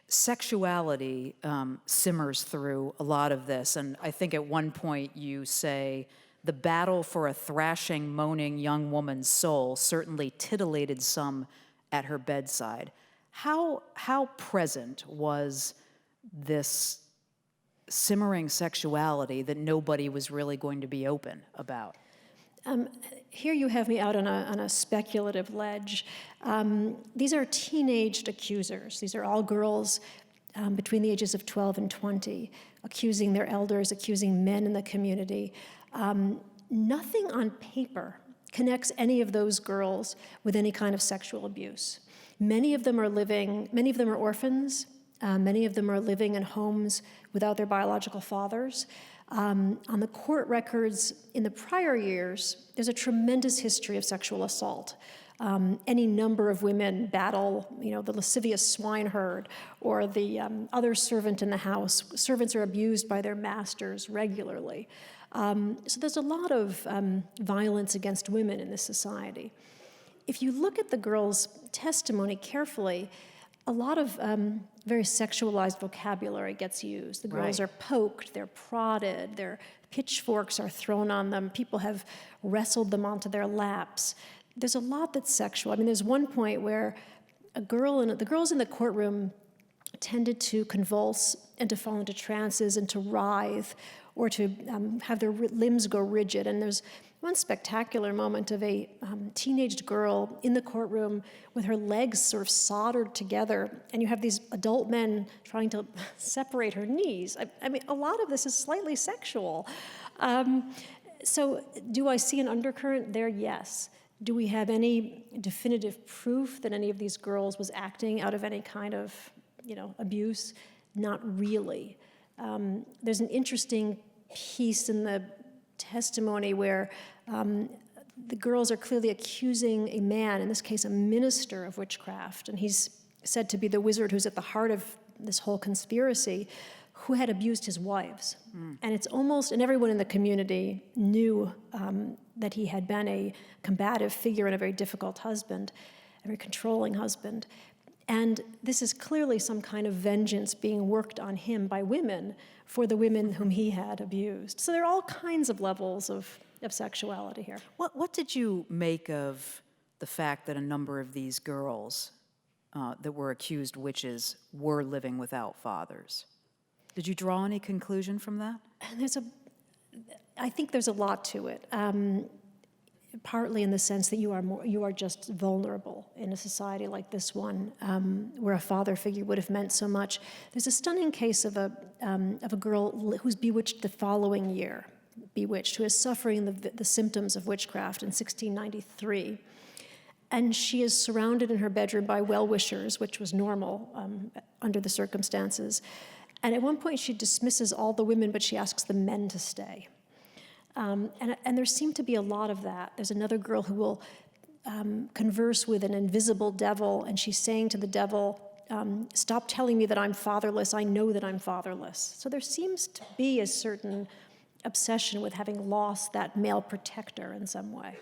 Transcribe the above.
Sexuality simmers through a lot of this, and I think at one point you say, the battle for a thrashing, moaning young woman's soul certainly titillated some at her bedside. How present was this simmering sexuality that nobody was really going to be open about? Here you have me out on a speculative ledge. These are teenaged accusers. These are all girls between the ages of 12 and 20, accusing their elders, accusing men in the community. Nothing on paper connects any of those girls with any kind of sexual abuse. Many of them are orphans. Many of them are living in homes without their biological fathers. On the court records in the prior years, there's a tremendous history of sexual assault. Any number of women battle, the lascivious swineherd or the other servant in the house. Servants are abused by their masters regularly. So there's a lot of violence against women in this society. If you look at the girls' testimony carefully, a lot of very sexualized vocabulary gets used. The girls are poked, they're prodded, their pitchforks are thrown on them. People have wrestled them onto their laps. There's a lot that's sexual. I mean, there's one point where the girls in the courtroom tended to convulse and to fall into trances and to writhe or to have their limbs go rigid. And there's one spectacular moment of a teenaged girl in the courtroom with her legs sort of soldered together, and you have these adult men trying to separate her knees. I mean, a lot of this is slightly sexual. So do I see an undercurrent there? Yes. Do we have any definitive proof that any of these girls was acting out of any kind of, abuse? Not really. There's an interesting piece in the testimony where the girls are clearly accusing a man, in this case a minister, of witchcraft, and he's said to be the wizard who's at the heart of this whole conspiracy, who had abused his wives. And it's almost, and everyone in the community knew that he had been a combative figure and a very difficult husband, a very controlling husband. And this is clearly some kind of vengeance being worked on him by women for the women whom he had abused. So there are all kinds of levels of sexuality here. What did you make of the fact that a number of these girls that were accused witches were living without fathers? Did you draw any conclusion from that? I think there's a lot to it. Partly in the sense that you are just vulnerable in a society like this one, where a father figure would have meant so much. There's a stunning case of a girl who's bewitched the following year, who is suffering the symptoms of witchcraft in 1693. And she is surrounded in her bedroom by well-wishers, which was normal under the circumstances. And at one point she dismisses all the women, but she asks the men to stay. And there seemed to be a lot of that. There's another girl who will converse with an invisible devil, and she's saying to the devil, stop telling me that I'm fatherless, I know that I'm fatherless. So there seems to be a certain obsession with having lost that male protector in some way.